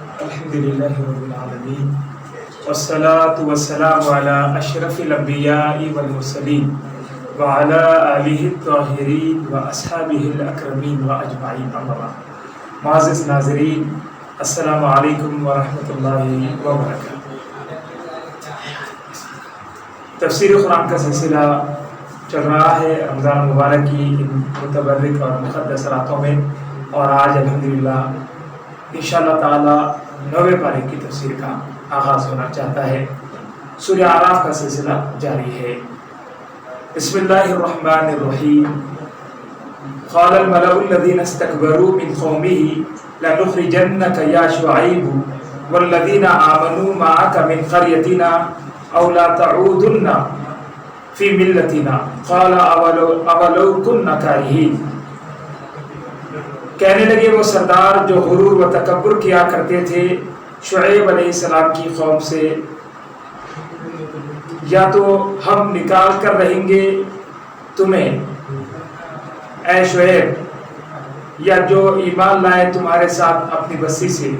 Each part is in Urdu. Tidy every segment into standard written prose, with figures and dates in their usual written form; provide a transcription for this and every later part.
الحمد لله رب العالمين والصلاة والسلام على أشرف الأنبياء والمرسلين وعلى آله الطاهرين وأصحابه الأكرمين وأجمعين أما بعد. معزز ناظرین، السلام علیکم ورحمۃ اللہ وبرکاتہ. تفسیر قرآن کا سلسلہ چل رہا ہے رمضان مبارک کی ان متبرک اور مقدس راتوں میں، اور آج الحمدللہ انشاءاللہ تعالی 9ویں پارے کی تفسیر کا آغاز ہونا چاہتا ہے. سورہ اعراف کا سلسلہ جاری ہے. بسم اللہ الرحمن الرحیم. قال الملأ الذين استكبروا من قومه لنخرجنك يا شعيب والذين آمنوا معك من قريتنا أو لا تعودن في ملتنا قال أولو كنا كارهين. کہنے لگے وہ سردار جو غرور و تکبر کیا کرتے تھے شعیب علیہ السلام کی قوم سے، یا تو ہم نکال کر رہیں گے تمہیں اے شعیب، یا جو ایمان لائے تمہارے ساتھ اپنی بستی سے،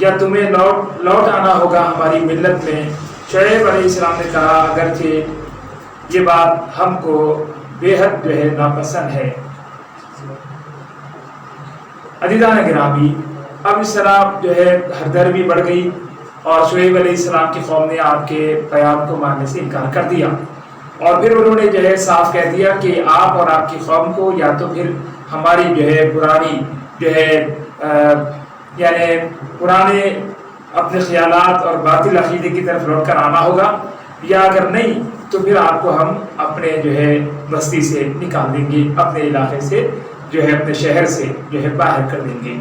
یا تمہیں لوٹ آنا ہوگا ہماری ملت میں. شعیب علیہ السلام نے کہا اگرچہ یہ بات ہم کو بے حد جو ہے ناپسند ہے. عزیزان گرامی، اب اس طرح جو ہے ہردر بھی بڑھ گئی اور شعیب علیہ السلام کی قوم نے آپ کے پیام کو ماننے سے انکار کر دیا، اور پھر انہوں نے جو ہے صاف کہہ دیا کہ آپ اور آپ کی قوم کو یا تو پھر ہماری جو ہے پرانی جو ہے یعنی پرانے اپنے خیالات اور باطل عقیدے کی طرف لوٹ کر آنا ہوگا، یا اگر نہیں تو پھر آپ کو ہم اپنے جو ہے بستی سے نکال دیں گے، اپنے علاقے سے جو ہے اپنے شہر سے جو ہے باہر کر دیں گے.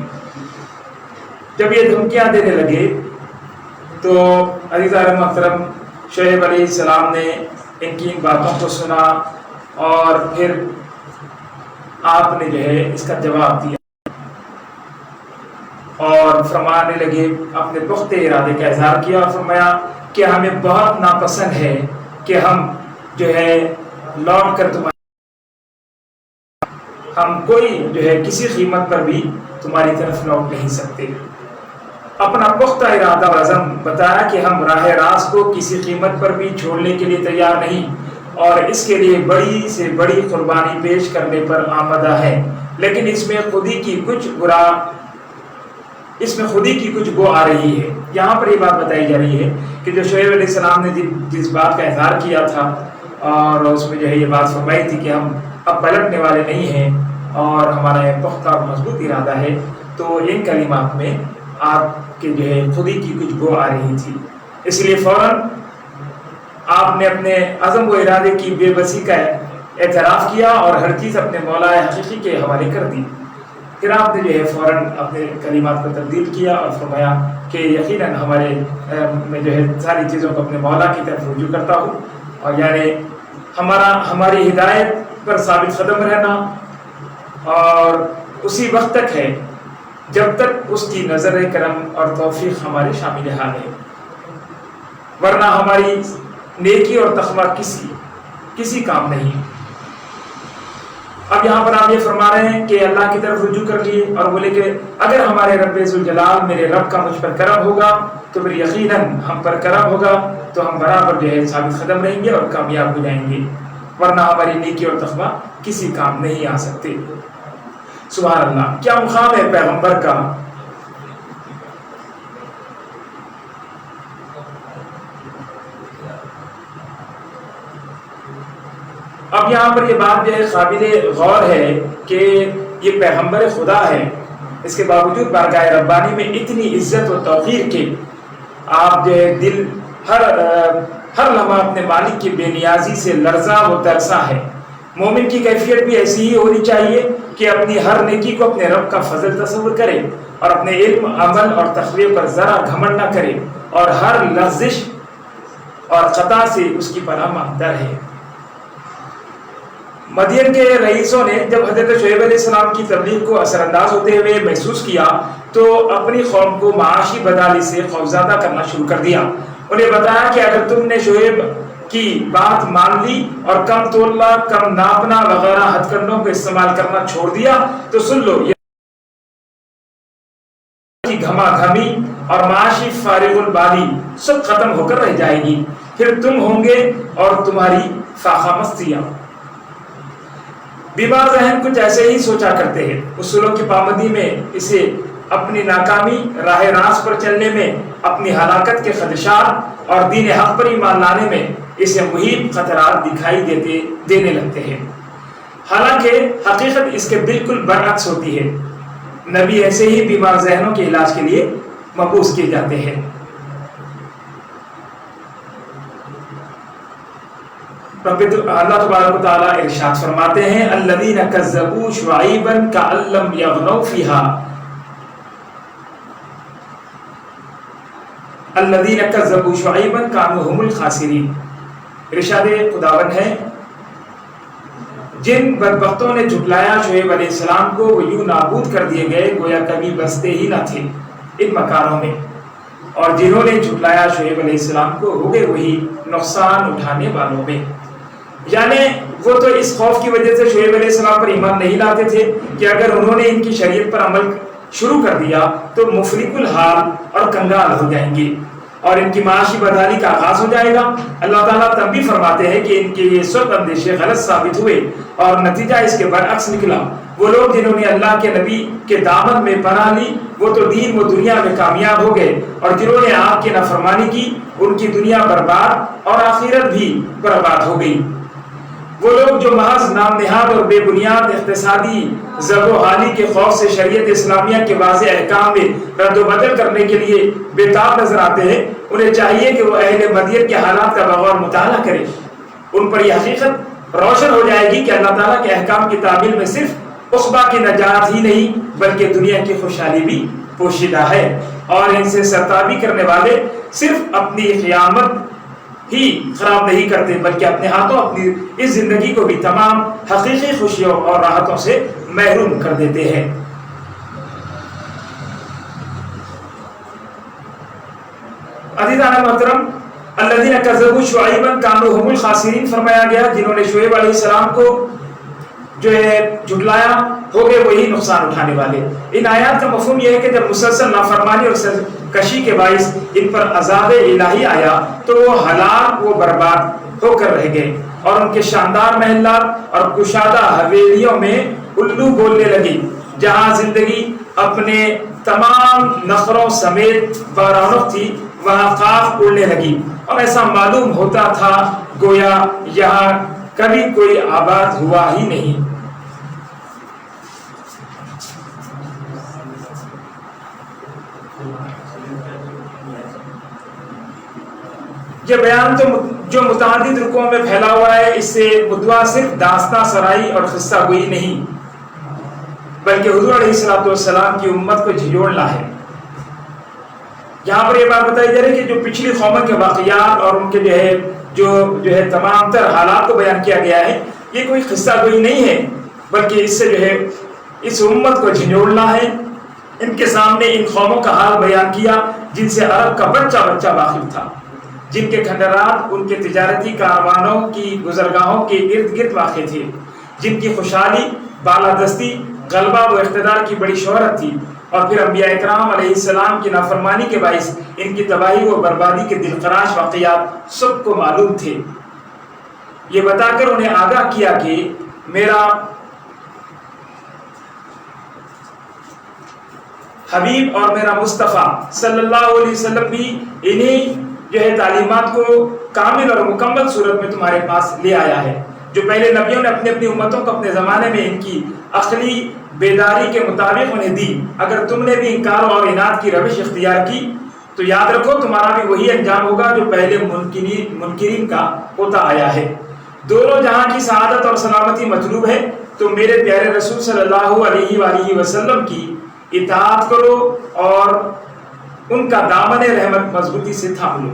جب یہ دھمکیاں دینے لگے تو عزیزان محترم شعیب علیہ السلام نے ان کی ان باتوں کو سنا، اور پھر آپ نے جو ہے اس کا جواب دیا اور فرمانے لگے، اپنے پختہ ارادے کا اظہار کیا اور فرمایا کہ ہمیں بہت ناپسند ہے کہ ہم جو ہے لوٹ کر ہم کوئی جو ہے کسی قیمت پر بھی تمہاری طرف لوٹ نہیں سکتے. اپنا پختہ ارادہ و عزم بتایا کہ ہم راہ راست کو کسی قیمت پر بھی چھوڑنے کے لیے تیار نہیں، اور اس کے لیے بڑی سے بڑی قربانی پیش کرنے پر آمادہ ہے، لیکن اس میں خودی کی کچھ گو آ رہی ہے. یہاں پر یہ بات بتائی جا رہی ہے کہ جو شعیب علیہ السلام نے جس بات کا اظہار کیا تھا اور اس میں جو ہے یہ بات فرمائی تھی کہ ہم اب پلٹنے والے نہیں ہیں اور ہمارا ایک پختہ اور مضبوط ارادہ ہے، تو ان کلمات میں آپ کے جو ہے خودی کی کچھ گو آ رہی تھی. اس لیے فوراً آپ نے اپنے عزم و ارادے کی بے بسی کا اعتراف کیا اور ہر چیز اپنے مولا حقیقی کے حوالے کر دی. پھر آپ نے جو ہے فوراً اپنے کلمات کو تبدیل کیا اور فرمایا کہ یقیناً میں جو ہے ساری چیزوں کو اپنے مولا کی طرف رجوع کرتا ہوں، اور یعنی ہماری ہدایت پر ثابت قدم رہنا اور اسی وقت تک ہے جب تک اس کی نظر کرم اور توفیق ہمارے شامل حال ہے، ورنہ ہماری نیکی اور تقویٰ کسی کام نہیں. اب یہاں پر آپ یہ فرما رہے ہیں کہ اللہ کی طرف رجوع کر لیے، اور بولے کہ اگر ہمارے رب ذوالجلال میرے رب کا مجھ پر کرم ہوگا تو پھر یقیناً ہم پر کرم ہوگا تو ہم برابر جو ہے ثابت قدم رہیں گے اور کامیاب ہو جائیں گے، ورنہ ہماری نیکی اور تقویٰ کسی کام نہیں آ سکتے. سبحان اللہ، کیا مقام ہے پیغمبر کا. اب یہاں پر یہ بات جو ہے قابل غور ہے کہ یہ پیغمبر خدا ہے، اس کے باوجود بارگاہ ربانی میں اتنی عزت و توقیر کے آپ جو ہے دل ہر لمحہ اپنے مالک کی بے نیازی سے لرزاں و ترساں ہے. مومن کی کیفیت بھی ایسی ہی ہونی چاہیے کہ اپنی ہر نیکی کو اپنے رب کا فضل تصور کرے اور اپنے علم، عمل اور تقوی پر ذرا گھمنڈ نہ کرے، اور ہر لغزش اور خطا سے اس کی پناہ مانگتا رہے. مدین کے رئیسوں نے جب حضرت شعیب علیہ السلام کی تبلیغ کو اثر انداز ہوتے ہوئے محسوس کیا تو اپنی قوم کو معاشی بدحالی سے خوفزدہ کرنا شروع کر دیا. انہیں بتایا کہ اگر تم نے شعیب کی بات مان لی اور کم تولنا، کم ناپنا وغیرہ ہتھ کنڈوں کو استعمال کرنا چھوڑ دیا تو سن لو گھما گھمی اور معاشی فارغ البالی سب ختم ہو کر رہ جائے گی، پھر تم ہوں گے اور تمہاری فاخہ مستیاں۔ بیمار ذہن کچھ ایسے ہی سوچا کرتے ہیں، اصولوں کی پابندی میں اسے اپنی ناکامی، راہ راست پر چلنے میں اپنی ہلاکت کے خدشات اور دین حق پر ایمان لانے میں اسے محیط خطرات دکھائی دینے لگتے ہیں، حالانکہ حقیقت اس کے بالکل برعکس ہوتی ہے۔ نبی ایسے ہی بیمار ذہنوں کے علاج کے لیے مبعوث کیے جاتے ہیں۔ اللہ تبارک و تعالیٰ ارشاد فرماتے ہیں الذین کذبوا شعیبا کأن لم یغنوا فیہا، الذین کذبوا شعیبا کانوا هم الخاسرین۔ ارشاد خداوند ہے جن بدبختوں نے جھٹلایا شعیب علیہ السلام کو وہ یوں نابود کر دیے گئے گویا کبھی بستے ہی نہ تھے ان مکانوں میں، اور جنہوں نے جھٹلایا شعیب علیہ السلام کو ہو گئے وہی نقصان اٹھانے والوں میں۔ یعنی وہ تو اس خوف کی وجہ سے شعیب علیہ السلام پر ایمان نہیں لاتے تھے کہ اگر انہوں نے ان کی شریعت پر عمل شروع کر دیا تو مفلک الحال اور کنگال ہو جائیں گے اور ان کی معاشی بدحالی کا آغاز ہو جائے گا۔ اللہ تعالیٰ تب بھی فرماتے ہیں کہ ان کے یہ سب اندیشے غلط ثابت ہوئے اور نتیجہ اس کے برعکس نکلا۔ وہ لوگ جنہوں نے اللہ کے نبی کے دامن میں پناہ لی وہ تو دین و دنیا میں کامیاب ہو گئے، اور جنہوں نے آپ کی نافرمانی کی ان کی دنیا برباد اور آخرت بھی برباد ہو گئی۔ وہ لوگ جو محض نام نہاد اور بے بنیاد اقتصادی ضرب و حالی کے خوف سے شریعت اسلامیہ کے واضح احکام میں رد و بدل کرنے کے لیے بے تاب نظر آتے ہیں، انہیں چاہیے کہ وہ اہل مدین کے حالات کا بغور مطالعہ کریں۔ ان پر یہ حقیقت روشن ہو جائے گی کہ اللہ تعالیٰ کے احکام کی تعمیل میں صرف عقبہ کی نجات ہی نہیں بلکہ دنیا کی خوشحالی بھی پوشیدہ ہے، اور ان سے سرتابی کرنے والے صرف اپنی قیامت ہی خراب نہیں کرتے بلکہ اپنے ہاتھوں اپنی اس زندگی کو بھی تمام حقیقی خوشیوں اور راحتوں سے محروم کر دیتے ہیں۔ عزیزان محترم، الذین کذبوا شعیبا کانوا هم الخاسرین فرمایا گیا جنہوں نے شعیب علیہ السلام کو جو ہے جھٹلایا ہو گئے وہی نقصان اٹھانے والے۔ ان آیات کا مفہوم یہ ہے کہ جب مسلسل نافرمانی اور سرکشی کے باعث ان پر عذاب الہی آیا تو وہ ہلاک و برباد ہو کر رہ گئے، اور ان کے شاندار محلات اور کشادہ حویلیوں میں الو بولنے لگی، جہاں زندگی اپنے تمام نخروں سمیت بارانخ تھی وہاں خاک اڑنے لگی، اور ایسا معلوم ہوتا تھا گویا یہاں کبھی کوئی آباد ہوا ہی نہیں۔ یہ بیان تو جو متعدد رکوعوں میں پھیلا ہوا ہے، اس سے مدعا صرف داستان سرائی اور قصہ گوئی نہیں بلکہ حضور علیہ السلام کی امت کو جھنجھوڑنا ہے۔ یہاں پر یہ بات بتائی جا رہی ہے کہ جو پچھلی قوموں کے واقعات اور ان کے جو ہے تمام تر حالات کو بیان کیا گیا ہے، یہ کوئی قصہ گوئی نہیں ہے بلکہ اس سے جو ہے اس امت کو جھنجھوڑنا ہے۔ ان کے سامنے ان قوموں کا حال بیان کیا جن سے عرب کا بچہ بچہ واقف تھا، جن کے کھنڈرات ان کے تجارتی کاروانوں کی گزرگاہوں کے ارد گرد واقع تھے، جن کی خوشحالی، بالادستی، غلبہ و اقتدار کی بڑی شہرت تھی، اور پھر انبیاء اکرام علیہ السلام کی نافرمانی کے باعث ان کی تباہی و بربادی کے دلخراش واقعات سب کو معلوم تھے۔ یہ بتا کر انہیں آگاہ کیا کہ میرا حبیب اور میرا مصطفیٰ صلی اللہ علیہ وسلم بھی انہی جو ہے تعلیمات کو کامل اور مکمل صورت میں تمہارے پاس لے آیا ہے، جو پہلے نبیوں نے اپنی اپنی امتوں کو اپنے زمانے میں ان کی عقلی بیداری کے مطابق انہیں دی۔ اگر تم نے بھی انکار اور عناد کی روش اختیار کی تو یاد رکھو تمہارا بھی وہی انجام ہوگا جو پہلے منکرین کا ہوتا آیا ہے۔ دونوں جہاں کی سعادت اور سلامتی مطلوب ہے تو میرے پیارے رسول صلی اللہ علیہ وآلہ وسلم کی اطاعت کرو اور ان کا دامن رحمت مضبوطی سے تھام لو۔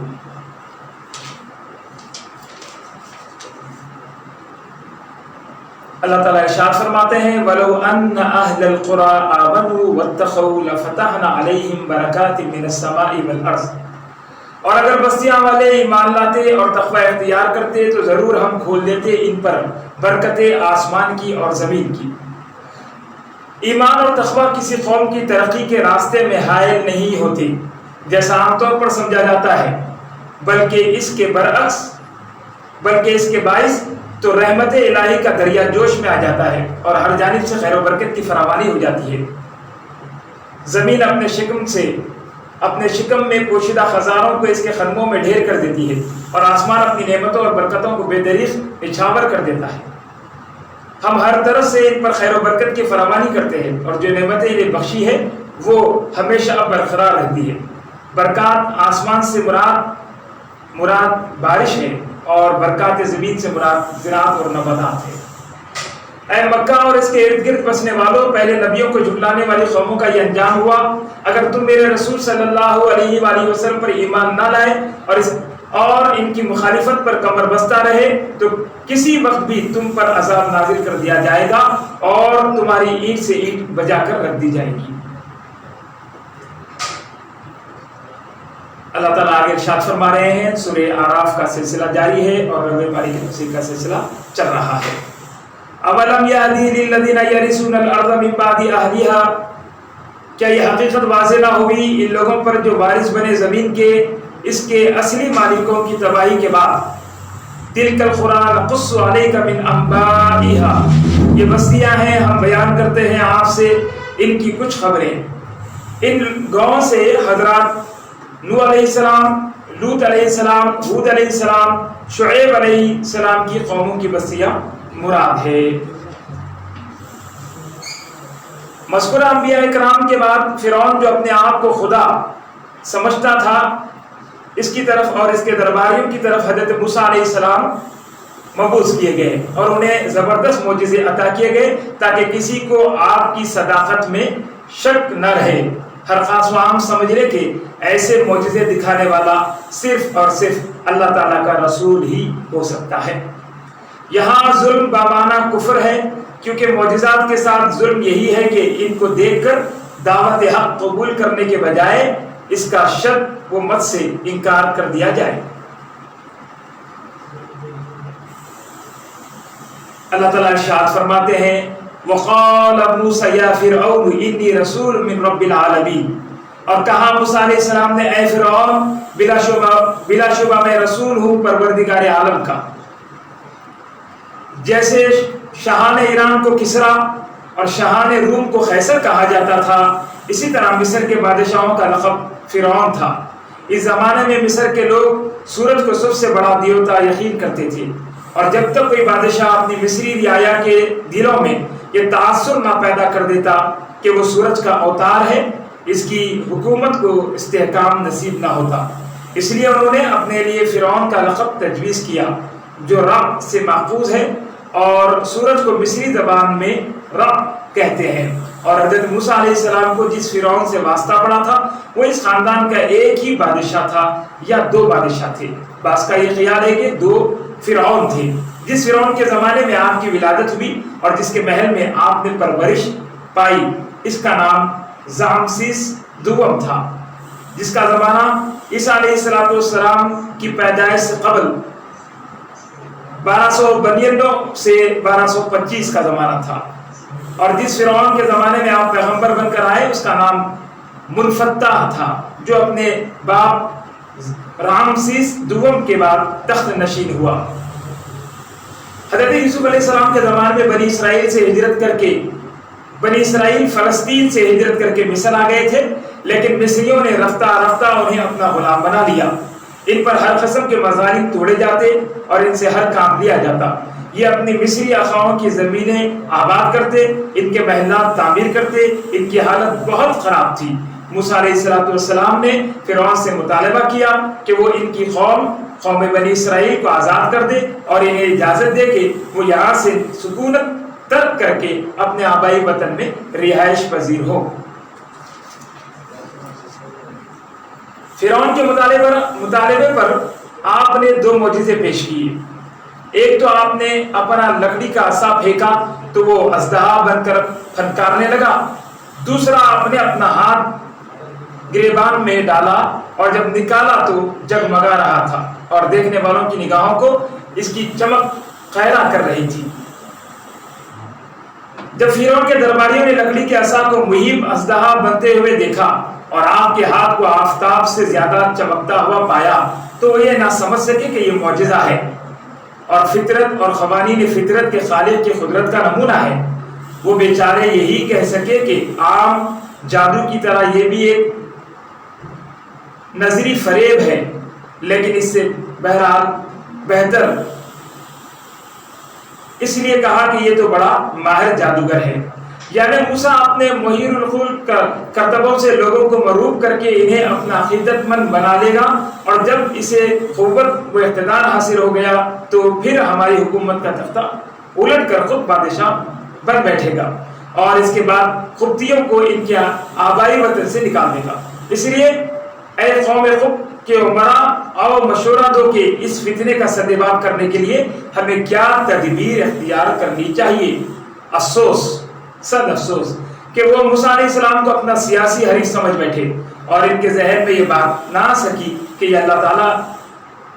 اللہ تعالیٰ ارشاد فرماتے ہیں وَلَوْ أَنَّ أَهْلَ الْقُرَىٰ آمَنُوا وَاتَّقَوْا لَفَتَحْنَا عَلَيْهِمْ بَرَكَاتٍ مِّنَ السَّمَاءِ وَالْأَرْضِ، اور اگر بستیاں والے ایمان لاتے اور تقوی اختیار کرتے تو ضرور ہم کھول دیتے ان پر برکتیں آسمان کی اور زمین کی۔ ایمان اور تقوی کسی قوم کی ترقی کے راستے میں حائل نہیں ہوتی جیسا عام طور پر سمجھا جاتا ہے، بلکہ اس کے برعکس، بلکہ اس کے باعث تو رحمت الہی کا دریا جوش میں آ جاتا ہے اور ہر جانب سے خیر و برکت کی فراوانی ہو جاتی ہے۔ زمین اپنے شکم میں پوشیدہ خزانوں کو اس کے قدموں میں ڈھیر کر دیتی ہے اور آسمان اپنی نعمتوں اور برکتوں کو بے دریغ نچھاور کر دیتا ہے۔ ہم ہر طرف سے ان پر خیر و برکت کی فراوانی کرتے ہیں اور جو نعمتیں انہیں بخشی ہے وہ ہمیشہ برقرار رہتی ہے۔ برکات آسمان سے مراد بارش ہے اور برکات زمین سے مراد زراعت اور نباتات ہے۔ اے مکہ اور اس کے ارد گرد بسنے والوں، پہلے نبیوں کو جھٹلانے والی قوموں کا یہ انجام ہوا۔ اگر تم میرے رسول صلی اللہ علیہ وآلہ وسلم پر ایمان نہ لائے اور ان کی مخالفت پر کمر بستہ رہے تو کسی وقت بھی تم پر عذاب نازل کر دیا جائے گا اور تمہاری اینٹ سے اینٹ بجا کر رکھ دی جائے گی۔ اللہ تعالیٰ آگے ارشاد فرما رہے ہیں، سورہ اعراف کا سلسلہ جاری ہے اور رب باری کی تفسیر کا سلسلہ چل رہا ہے۔ اولم یہدی للذین یرثون الارض من بعد اہلھا، کیا یہ حقیقت واضح نہ ہوئی ان لوگوں پر جو وارث بنے زمین کے اس کے اصلی مالکوں کی تباہی کے بعد؟ تلک القری نقص علیک من انبائھا، یہ بستیاں ہیں ہم بیان کرتے ہیں آپ سے ان کی کچھ خبریں۔ ان گاؤں سے حضرات نوح علیہ السلام، لوط علیہ السلام، ہود علیہ السلام، شعیب علیہ السلام کی قوموں کی بستیاں مراد ہے۔ مذکورہ انبیاء کرام کے بعد فرعون جو اپنے آپ کو خدا سمجھتا تھا، اس کی طرف اور اس کے درباریوں کی طرف حضرت موسیٰ علیہ السلام مبعوث کیے گئے اور انہیں زبردست معجزے عطا کیے گئے تاکہ کسی کو آپ کی صداقت میں شک نہ رہے۔ ہر خاص و عام سمجھ لے کہ ایسے معجزے دکھانے والا صرف اور صرف اللہ تعالیٰ کا رسول ہی ہو سکتا ہے۔ یہاں ظلم بامانہ کفر ہے، کیونکہ معجزات کے ساتھ ظلم یہی ہے کہ ان کو دیکھ کر دعوت حق قبول کرنے کے بجائے اس کا شک و مت سے انکار کر دیا جائے۔ اللہ تعالیٰ ارشاد فرماتے ہیں، وقال موسیٰ یا فرعون انی رسول من رب العالمین، اور کہا موسیٰ علیہ السلام نے، اے فرعون بلا شبہ میں رسول ہوں پروردگار عالم کا۔ جیسے شاہان ایران کو کسرا اور شاہان روم کو قیصر کہا جاتا تھا، اسی طرح مصر کے بادشاہوں کا لقب فرعون تھا۔ اس زمانے میں مصر کے لوگ سورج کو سب سے بڑا دیوتا یقین کرتے تھے، اور جب تک کوئی بادشاہ اپنی مصری رعایا کے دلوں میں یہ تاثر نہ پیدا کر دیتا کہ وہ سورج کا اوتار ہے، اس کی حکومت کو استحکام نصیب نہ ہوتا۔ اس لیے انہوں نے اپنے لیے فرعون کا لقب تجویز کیا جو رب سے ماخوذ ہے، اور سورج کو مصری زبان میں رب کہتے ہیں۔ اور حضرت موسیٰ علیہ السلام کو جس فرعون سے واسطہ پڑا تھا وہ اس خاندان کا ایک ہی بادشاہ تھا یا دو بادشاہ تھے۔ بعض کا یہ خیال ہے کہ دو فرعون تھے۔ جس فرعون کے زمانے میں آپ کی ولادت ہوئی اور جس کے محل میں آپ نے پرورش پائی، اس کا نام زامسیس دوم تھا، جس کا زمانہ عیسیٰ علیہ السلام کی پیدائش سے قبل 1292 سے 1225 کا زمانہ تھا، اور جس فرعون کے زمانے میں آپ پیغمبر بن کر آئے اس کا نام منفتح تھا، جو اپنے باپ رامسیس دوم کے بعد تخت نشین ہوا۔ حضرت یوسف علیہ السلام کے زمانے میں بنی اسرائیل سے ہجرت کر کے بنی اسرائیل فلسطین سے ہجرت کر کے مصر آ گئے تھے، لیکن مصریوں نے رفتہ رفتہ انہیں اپنا غلام بنا لیا۔ ان پر ہر قسم کے مظالم توڑے جاتے اور ان سے ہر کام لیا جاتا۔ یہ اپنی مصری آقاؤں کی زمینیں آباد کرتے، ان کے محلات تعمیر کرتے، ان کی حالت بہت خراب تھی۔ موسیٰ علیہ السلام نے فرعون سے مطالبہ کیا کہ وہ ان کی قوم بنی اسرائیل کو آزاد کر دے اور انہیں اجازت دے کہ وہ یہاں سے سکونت ترک کر کے اپنے آبائی وطن میں رہائش پذیر ہو۔ فرعون کے مطالبے پر آپ نے دو معجزے پیش کیے۔ ایک تو آپ نے اپنا لکڑی کا عصا پھینکا تو وہ اژدہا بن کر پھنکارنے لگا۔ دوسرا آپ نے اپنا ہاتھ گریبان میں ڈالا اور جب نکالا تو جگمگا رہا تھا اور دیکھنے والوں کی نگاہوں کو اس کی چمک خیرہ کر رہی تھی۔ جب فرعون کے درباریوں نے لکڑی کے عصا کو مہیم اژدہا بنتے ہوئے دیکھا اور آپ کے ہاتھ کو آفتاب سے زیادہ چمکتا ہوا پایا تو وہ یہ نہ سمجھ سکے کہ یہ معجزہ ہے اور فطرت اور قوانین فطرت کے خالق کی قدرت کا نمونہ ہے۔ وہ بیچارے یہی کہہ سکے کہ عام جادو کی طرح یہ بھی ایک نظری فریب ہے، لیکن اس سے بہرحال بہتر اس لیے کہا کہ یہ تو بڑا ماہر جادوگر ہے۔ یعنی موسیٰ اپنے محیر الخلق کرتبوں سے لوگوں کو مرعوب کر کے انہیں اپنا عقیدت مند بنا لے گا، اور جب اسے قوت و اقتدار حاصل ہو گیا تو پھر ہماری حکومت کا تختہ الٹ کر خود بادشاہ بن بیٹھے گا، اور اس کے بعد قبطیوں کو ان کے آبائی وطن سے نکال دے گا۔ اس لیے اے قوم قبط کے عمراء، آؤ مشورہ دو کہ اس فتنے کا سدباب کرنے کے لیے ہمیں کیا تدبیر اختیار کرنی چاہیے۔ افسوس، صد افسوس کہ وہ موسیٰ علیہ السلام کو اپنا سیاسی حریف سمجھ بیٹھے اور ان کے ذہن میں یہ بات نہ آ سکی کہ یہ اللہ تعالیٰ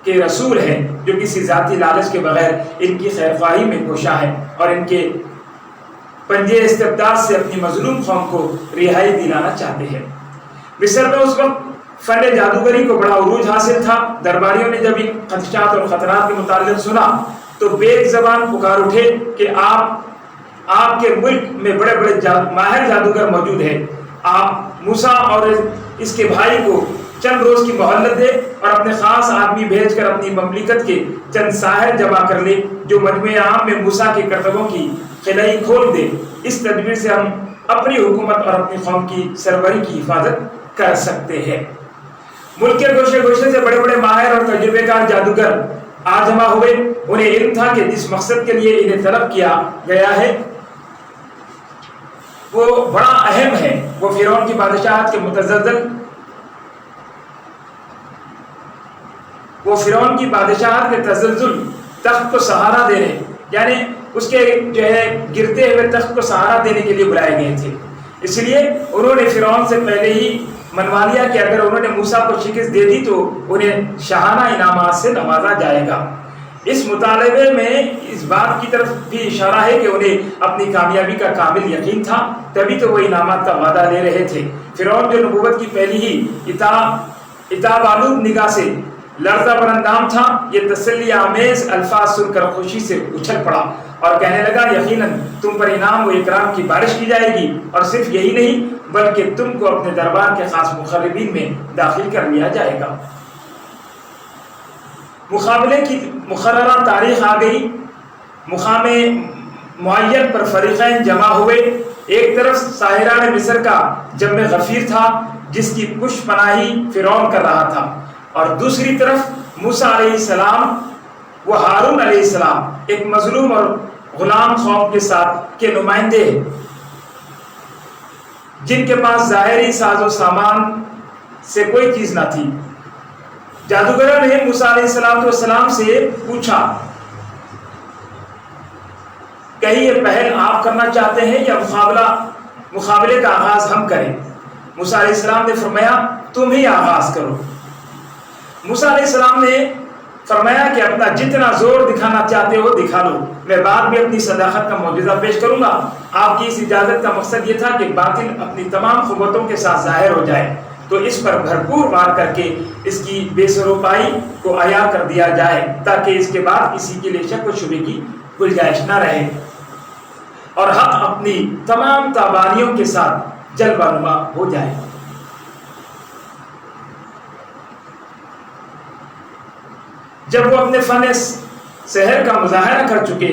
کے رسول ہیں جو کسی ذاتی لالچ کے بغیر ان کی خیرخواہی میں کوشاں ہے اور ان کے پنجے استبداد سے اپنی مظلوم قوم کو رہائی دلانا چاہتے ہیں۔ مصر میں اس وقت فن جادوگری کو بڑا عروج حاصل تھا۔ درباریوں نے جب ان خدشات اور خطرات کے متعلق سنا تو بیک زبان پکار اٹھے کہ آپ کے ملک میں بڑے بڑے ماہر جادوگر موجود ہیں، آپ موسیٰ اور اس کے بھائی کو چند روز کی مہلت دے اور اپنے خاص آدمی بھیج کر اپنی مملکت کے چند ساحر جمع کر لے جو مجمع عام میں موسیٰ کے کرتبوں کی خلائی کھول دے۔ اس تدبیر سے ہم اپنی حکومت اور اپنی قوم کی سربراہی کی حفاظت کر سکتے ہیں۔ ملک کے گوشے گوشے سے بڑے بڑے ماہر اور تجربے کار جادوگر آ جمع ہوئے۔ انہیں علم تھا کہ جس مقصد کے لیے انہیں طلب کیا گیا ہے وہ بڑا اہم ہے۔ وہ فرعون کی بادشاہت کے تزلزل تخت کو سہارا دینے، یعنی اس کے جو ہے گرتے ہوئے تخت کو سہارا دینے کے لیے بلائے گئے تھے۔ اس لیے انہوں نے فرعون سے پہلے ہی منوا لیا کہ اگر انہوں نے موسیٰ کو شکست دے دی تو انہیں شاہانہ انعامات سے نوازا جائے گا۔ اس مطالبے میں اس بات کی طرف بھی اشارہ ہے کہ انہیں اپنی کامیابی کا کامل یقین تھا، تبھی تو وہ انعامات کا وعدہ لے رہے تھے۔ فرعون جو نبوت کی پہلی ہی عتاب آلود نگاہ سے لرزہ براندام تھا، یہ تسلی آمیز الفاظ سن کر خوشی سے اچھل پڑا اور کہنے لگا یقیناً تم پر انعام و اکرام کی بارش کی جائے گی، اور صرف یہی نہیں بلکہ تم کو اپنے دربار کے خاص مقربین میں داخل کر لیا جائے گا۔ مقابلے کی مقررہ تاریخ آ گئی۔ مقام معین پر فریقین جمع ہوئے۔ ایک طرف ساحران مصر کا جم غفیر تھا جس کی پش پناہی فرعون کر رہا تھا، اور دوسری طرف موسیٰ علیہ السلام و ہارون علیہ السلام ایک مظلوم اور غلام قوم کے ساتھ کے نمائندے جن کے پاس ظاہری ساز و سامان سے کوئی چیز نہ تھی۔ جادوگروں نے موسیٰ علیہ السلام سے پوچھا کہیں یہ پہل آپ کرنا چاہتے ہیں یا مقابلے کا آغاز ہم کریں؟ موسیٰ علیہ السلام نے فرمایا تم ہی آغاز کرو۔ موسیٰ علیہ السلام نے فرمایا کہ اپنا جتنا زور دکھانا چاہتے ہو دکھا لو، میں بعد میں اپنی صداقت کا معجزہ پیش کروں گا۔ آپ کی اس اجازت کا مقصد یہ تھا کہ باطل اپنی تمام قوتوں کے ساتھ ظاہر ہو جائے، تو اس پر بھرپور وار کر کے اس کی بے سروپائی کو عیاں کر دیا جائے تاکہ اس کے بعد کسی کے لیے شک و شبہ کی گنجائش نہ رہے اور حق اپنی تمام تابانیوں کے ساتھ جلوہ نما ہو جائے۔ جب وہ اپنے فن سحر کا مظاہرہ کر چکے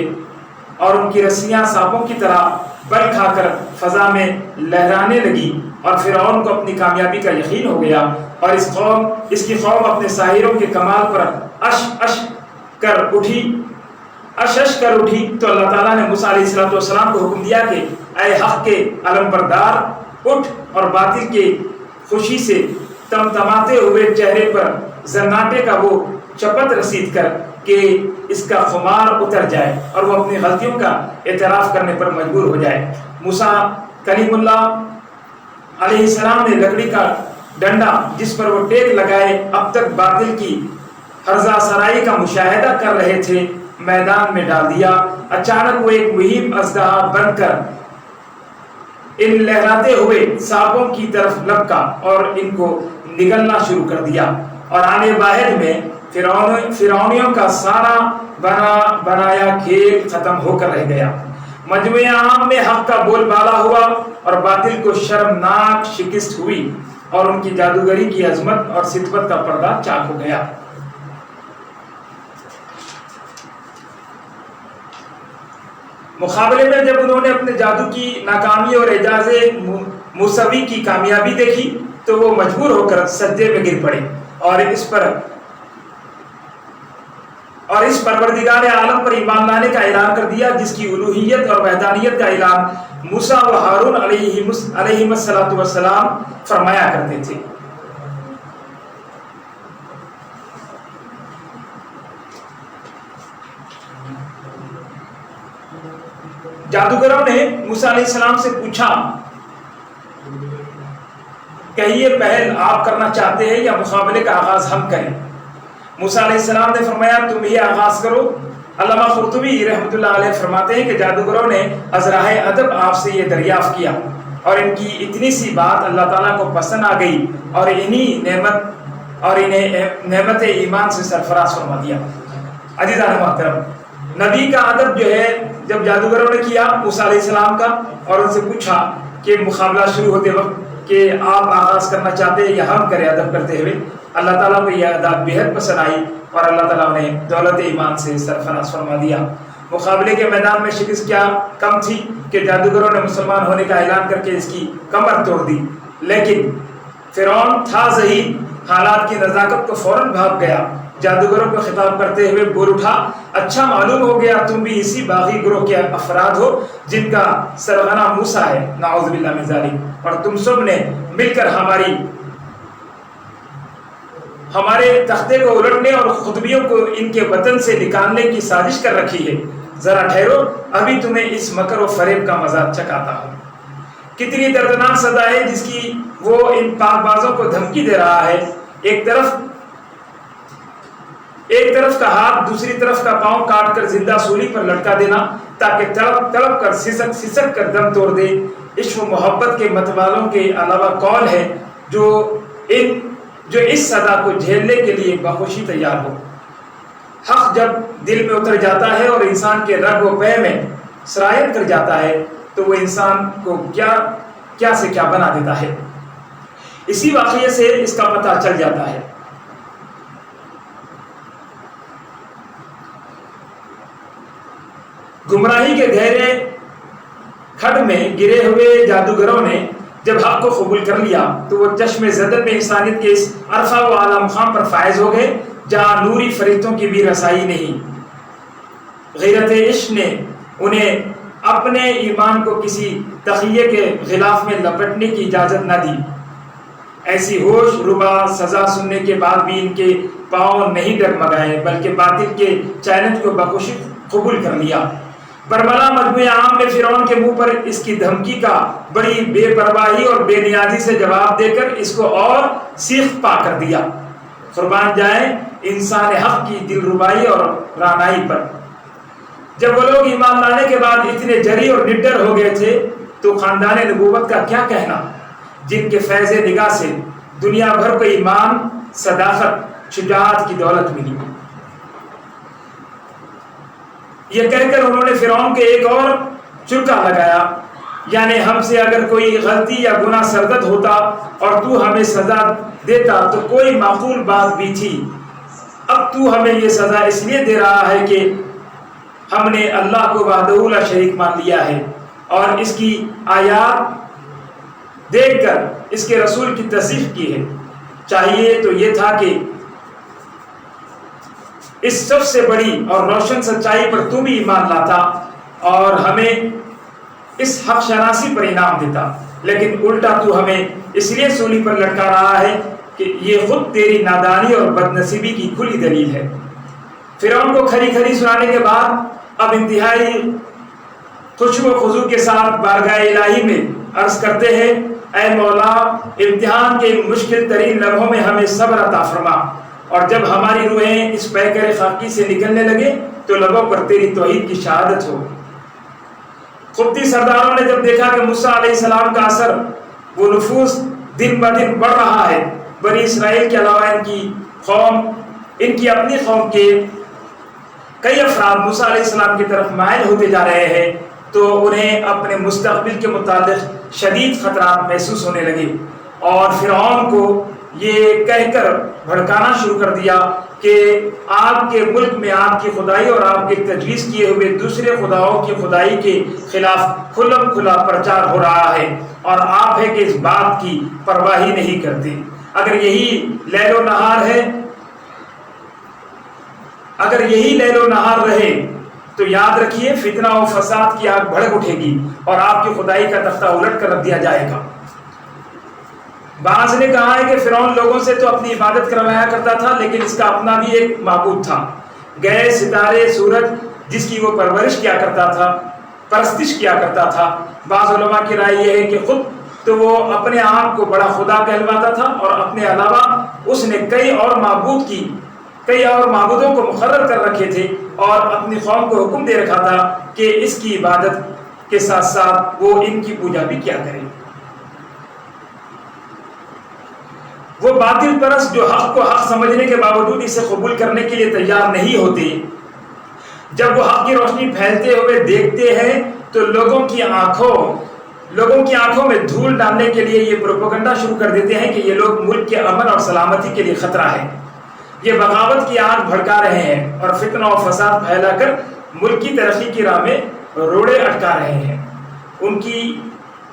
اور ان کی رسیاں سانپوں کی طرح بل کھا کر فضا میں لہرانے لگی اور فرعون کو اپنی کامیابی کا یقین ہو گیا اور اس کی قوم اپنے ساحروں کے کمال پر اش کر اٹھی تو اللہ تعالیٰ نے موسیٰ علیہ السلام کو حکم دیا کہ اے حق کے علم بردار اٹھ اور باطل کے خوشی سے تمتماتے ہوئے چہرے پر زناٹے کا وہ چپت رسید کر کہ اس کا خمار اتر جائے اور وہ اپنی غلطیوں کا اعتراف کرنے پر مجبور ہو جائے۔ موسیٰ کلیم اللہ علیہ السلام نے لکڑی کا ڈنڈا جس پر وہ ٹیک لگائے اب تک باطل کی ہرزہ سرائی کا مشاہدہ کر رہے تھے میدان میں ڈال دیا۔ اچانک وہ ایک مہیم اژدہا بن کر ان لہراتے ہوئے سانپوں کی طرف لپکا اور ان کو نگلنا شروع کر دیا، اور آنے واحد میں فرعونیوں کا سارا بنایا کھیل ختم ہو کر رہ گیا۔ مجموعہ عام میں حق کا بول بالا ہوا اور باطل کو شرمناک شکست ہوئی، اور ان کی جادوگری کی عظمت اور صدقت کا پردہ چاک ہو گیا۔ مقابلے میں جب انہوں نے اپنے جادو کی ناکامی اور اعجاز موسوی کی کامیابی دیکھی تو وہ مجبور ہو کر سجدے میں گر پڑے اور اس پروردگار عالم پر ایمان لانے کا اعلان کر دیا، جس کی الوہیت اور وحدانیت کا اعلان موسیٰ و ہارون علیہ السلام فرمایا کرتے تھے۔ جادوگروں نے موسیٰ علیہ السلام سے پوچھا، کہیے پہل آپ کرنا چاہتے ہیں یا مقابلے کا آغاز ہم کریں؟ موسیٰ علیہ السلام نے فرمایا تم ہی آغاز کرو۔ علامہ قرطبی رحمۃ اللہ علیہ فرماتے ہیں کہ جادوگروں نے از راہ ادب آپ سے یہ دریافت کیا، اور ان کی اتنی سی بات اللہ تعالیٰ کو پسند آ گئی اور انہیں نعمت ایمان سے سرفراز فرما دیا۔ عزیزان محترم، نبی کا ادب جو ہے جب جادوگروں نے کیا موسیٰ علیہ السلام کا اور ان سے پوچھا کہ مقابلہ شروع ہوتے وقت کہ آپ آغاز کرنا چاہتے ہیں یا ہم کریں، ادب کرتے ہوئے اللہ تعالیٰ کو یہ ادب بےحد پسند آئی اور اللہ تعالیٰ نے دولت ایمان سے سرفراز فرما دیا۔ مقابلے کے میدان میں شکست کیا کم تھی کہ جادوگروں نے مسلمان ہونے کا اعلان کر کے اس کی کمر توڑ دی، لیکن فرعون تھا ذہین، حالات کی نزاکت کو فوراً بھاگ گیا، جادوگروں کو خطاب کرتے ہوئے بول اٹھا، اچھا معلوم ہو گیا تم بھی اسی باغی گروہ کے افراد ہو جن کا سرغنہ موسیٰ ہے، نعوذ باللہ من ذالک، اور تم سب نے مل کر ہمارے تختے کو الٹنے اور خطبیوں کو ان کے وطن سے نکالنے کی سازش کر رکھی ہے، ذرا ٹھہرو ابھی تمہیں اس مکر و فریب کا مزہ چکھاتا ہوں۔ کتنی دردناک سزا ہے جس کی وہ ان پاک بازوں کو دھمکی دے رہا ہے، ایک طرف کا ہاتھ دوسری طرف کا پاؤں کاٹ کر زندہ سولی پر لٹکا دینا تاکہ تڑپ کر سسک کر دم توڑ دے۔ عشق و محبت کے متوالوں کے علاوہ کون ہے جو اس سزا کو جھیلنے کے لیے بخوشی تیار ہو؟ حق جب دل میں اتر جاتا ہے اور انسان کے رگ و پے میں سرایت کر جاتا ہے تو وہ انسان کو کیا سے کیا بنا دیتا ہے۔ اسی واقعے سے اس کا پتہ چل جاتا ہے۔ گمراہی کے گہرے کھڈ میں گرے ہوئے جادوگروں نے جب حق کو قبول کر لیا تو وہ چشم زدت میں انسانیت کے اس عرفہ و اعلیٰ مقام پر فائز ہو گئے جہاں نوری فرشتوں کی بھی رسائی نہیں۔ غیرت عشق نے انہیں اپنے ایمان کو کسی تقیے کے غلاف میں لپٹنے کی اجازت نہ دی۔ ایسی ہوش ربا سزا سننے کے بعد بھی ان کے پاؤں نہیں ڈگمگائے بلکہ باطل کے چیلنج کو بخوشی قبول کر لیا۔ برملا مجموعہ عام میں فرعون کے منہ پر اس کی دھمکی کا بڑی بے پرواہی اور بے نیازی سے جواب دے کر اس کو اور سیخ پا کر دیا۔ قربان جائیں انسان حق کی دل ربائی اور رانائی پر۔ جب وہ لوگ ایمان لانے کے بعد اتنے جری اور نڈر ہو گئے تھے تو خاندان نبوت کا کیا کہنا، جن کے فیض نگاہ سے دنیا بھر کو ایمان، صداقت، شجاعت کی دولت ملی۔ یہ کہہ کر انہوں نے فرعون کے ایک اور چرکا لگایا، یعنی ہم سے اگر کوئی غلطی یا گناہ سرزد ہوتا اور تو ہمیں سزا دیتا تو کوئی معقول بات بھی تھی، اب تو ہمیں یہ سزا اس لیے دے رہا ہے کہ ہم نے اللہ کو وحدہ لا شریک مان لیا ہے اور اس کی آیات دیکھ کر اس کے رسول کی تصدیق کی ہے۔ چاہیے تو یہ تھا کہ اس سب سے بڑی اور روشن سچائی پر تو بھی ایمان لاتا اور ہمیں اس حق شناسی پر انعام دیتا، لیکن الٹا تو ہمیں اس لیے سولی پر لٹکا رہا ہے کہ یہ خود تیری نادانی اور بدنصیبی کی کھلی دلیل ہے۔ فرعون کو کھری کھری سنانے کے بعد اب انتہائی خشوع و خضوع کے ساتھ بارگاہ الہی میں عرض کرتے ہیں، اے مولا امتحان کے مشکل ترین لمحوں میں ہمیں صبر عطا فرما، اور جب ہماری روحیں اس پیکر خاکی سے نکلنے لگے تو لبوں پر تیری توحید کی شہادت ہو۔ قبطی سرداروں نے جب دیکھا کہ موسیٰ علیہ السلام کا اثر، وہ نفوذ دن بدن بڑھ رہا ہے، بنی اسرائیل کے علاوہ ان کی اپنی قوم کے کئی افراد موسیٰ علیہ السلام کی طرف مائل ہوتے جا رہے ہیں، تو انہیں اپنے مستقبل کے متعلق شدید خطرات محسوس ہونے لگے، اور فرعون کو یہ کہہ کر بھڑکانا شروع کر دیا کہ آپ کے ملک میں آپ کی خدائی اور آپ کے تجویز کیے ہوئے دوسرے خداؤں کی خدائی کے خلاف کھلم کھلا پرچار ہو رہا ہے، اور آپ ہے کہ اس بات کی پرواہ ہی نہیں کرتے۔ اگر یہی لیل و نہار ہے، اگر یہی لیل و نہار رہے تو یاد رکھیے فتنہ و فساد کی آگ بھڑک اٹھے گی اور آپ کی خدائی کا تختہ الٹ کر رکھ دیا جائے گا۔ بعض نے کہا ہے کہ فرعون لوگوں سے تو اپنی عبادت کروایا کرتا تھا، لیکن اس کا اپنا بھی ایک معبود تھا، گئے ستارے سورج جس کی وہ پرورش کیا کرتا تھا، پرستش کیا کرتا تھا۔ بعض علماء کی رائے یہ ہے کہ خود تو وہ اپنے آپ کو بڑا خدا کہلواتا تھا، اور اپنے علاوہ اس نے کئی اور معبودوں کو مقرر کر رکھے تھے، اور اپنی قوم کو حکم دے رکھا تھا کہ اس کی عبادت کے ساتھ ساتھ وہ ان کی پوجا بھی کیا کرے۔ وہ باطل پرست جو حق کو حق سمجھنے کے باوجود اسے قبول کرنے کے لیے تیار نہیں ہوتے، جب وہ حق کی روشنی پھیلتے ہوئے دیکھتے ہیں تو لوگوں کی آنکھوں میں دھول ڈالنے کے لیے یہ پروپیگنڈا شروع کر دیتے ہیں کہ یہ لوگ ملک کے امن اور سلامتی کے لیے خطرہ ہے، یہ بغاوت کی آگ بھڑکا رہے ہیں اور فتنہ و فساد پھیلا کر ملک کی ترقی کی راہ میں روڑے اٹکا رہے ہیں۔ ان کی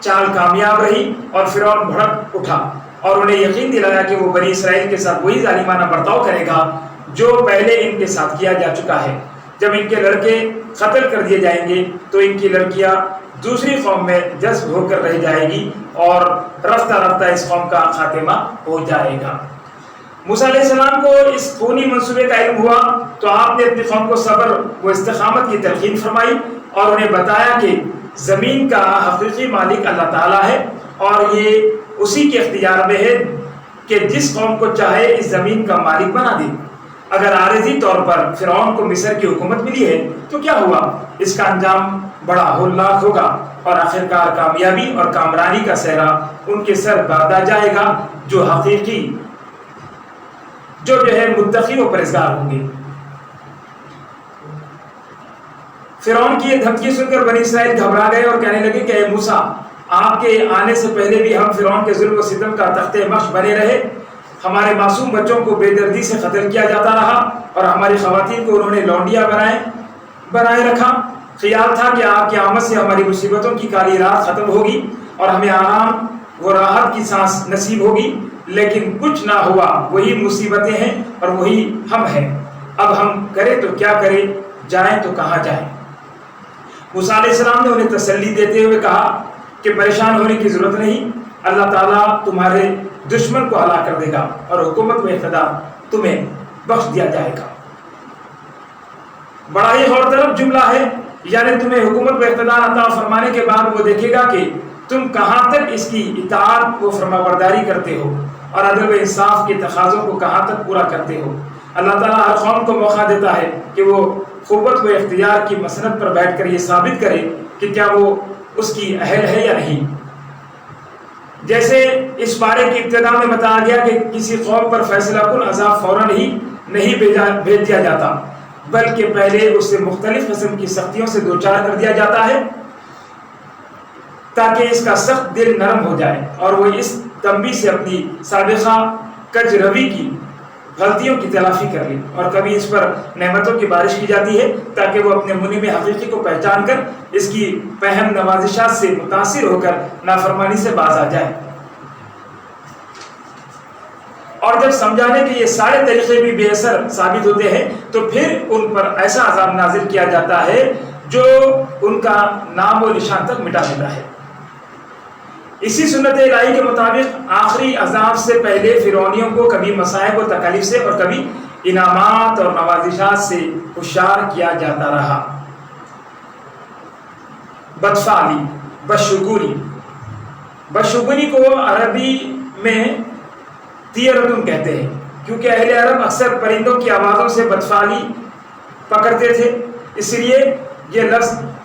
چال کامیاب رہی اور فرعون بھڑک اٹھا اور انہیں یقین دلایا کہ وہ بنی اسرائیل کے ساتھ وہی ظالمانہ برتاؤ کرے گا جو پہلے ان کے ساتھ کیا جا چکا ہے۔ جب ان کے لڑکے قتل کر دیے جائیں گے تو ان کی لڑکیاں دوسری قوم میں جذب ہو کر رہ جائے گی اور رفتہ رفتہ اس قوم کا خاتمہ ہو جائے گا۔ موسیٰ علیہ السلام کو اس خونی منصوبے کا علم ہوا تو آپ نے اپنی قوم کو صبر و استقامت کی تلقین فرمائی اور انہیں بتایا کہ زمین کا حقیقی مالک اللہ تعالیٰ ہے، اور یہ اسی کے اختیار میں ہے کہ جس قوم کو چاہے اس زمین کا مالک بنا دے۔ اگر عارضی طور پر فرعون کو مصر کی حکومت ملی ہے تو کیا ہوا، اس کا انجام بڑا ہولناک ہوگا، اور آخرکار کامیابی اور کامرانی کا صحرا ان کے سر باندھا جائے گا جو متقی و پرہیزگار ہوں گے۔ فرعون کی یہ دھمکی سن کر بنی اسرائیل گھبرا گئے اور کہنے لگے کہ اے موسیٰ، آپ کے آنے سے پہلے بھی ہم فرعون کے ظلم و ستم کا تختے مشق بنے رہے، ہمارے معصوم بچوں کو بے دردی سے قتل کیا جاتا رہا، اور ہماری خواتین کو انہوں نے لونڈیاں بنائے رکھا۔ خیال تھا کہ آپ کی آمد سے ہماری مصیبتوں کی کالی رات ختم ہوگی اور ہمیں آرام و راحت کی سانس نصیب ہوگی، لیکن کچھ نہ ہوا، وہی مصیبتیں ہیں اور وہی ہم ہیں۔ اب ہم کریں تو کیا کریں، جائیں تو کہاں جائیں۔ موسیٰ علیہ السلام نے انہیں تسلی دیتے ہوئے کہا کہ پریشان ہونے کی ضرورت نہیں، اللہ تعالیٰ تمہارے دشمن کو ہلاک کر دے گا اور حکومت میں اقتدار تمہیں بخش دیا جائے گا۔ بڑا ہی غور طلب جملہ ہے، یعنی تمہیں حکومت و اقتدار عطا فرمانے کے بعد وہ دیکھے گا کہ تم کہاں تک اس کی اطاعت و فرمانبرداری کرتے ہو اور عدل و انصاف کے تقاضوں کو کہاں تک پورا کرتے ہو۔ اللہ تعالیٰ ہر قوم کو موقع دیتا ہے کہ وہ قوت و اختیار کی مسند پر بیٹھ کر یہ ثابت کرے کہ کیا وہ اس کی اہل ہے یا نہیں۔ جیسے اس پارے کی ابتدا میں بتایا گیا کہ کسی قوم پر فیصلہ کن عذاب فوراً ہی نہیں بھیج دیا جاتا، بلکہ پہلے اسے مختلف قسم کی سختیوں سے دوچار کر دیا جاتا ہے تاکہ اس کا سخت دل نرم ہو جائے اور وہ اس تنبیہ سے اپنی سابقہ کج روی کی غلطیوں کی تلافی کر لی، اور کبھی اس پر نعمتوں کی بارش کی جاتی ہے تاکہ وہ اپنے منی میں حقیقی کو پہچان کر اس کی پہم نوازشات سے متاثر ہو کر نافرمانی سے باز آ جائے۔ اور جب سمجھانے کے یہ سارے طریقے بھی بے اثر ثابت ہوتے ہیں تو پھر ان پر ایسا عذاب نازل کیا جاتا ہے جو ان کا نام و نشان تک مٹا دیتا ہے۔ اسی سنت الہی کے مطابق آخری عذاب سے پہلے فرعونیوں کو کبھی مصائب و تکالیف سے اور کبھی انعامات اور نوازشات سے ہوشیار کیا جاتا رہا۔ بدفعلی، بدشگونی کو عربی میں تیرتن کہتے ہیں، کیونکہ اہل عرب اکثر پرندوں کی آوازوں سے بدفعلی پکڑتے تھے، اس لیے یہ لفظ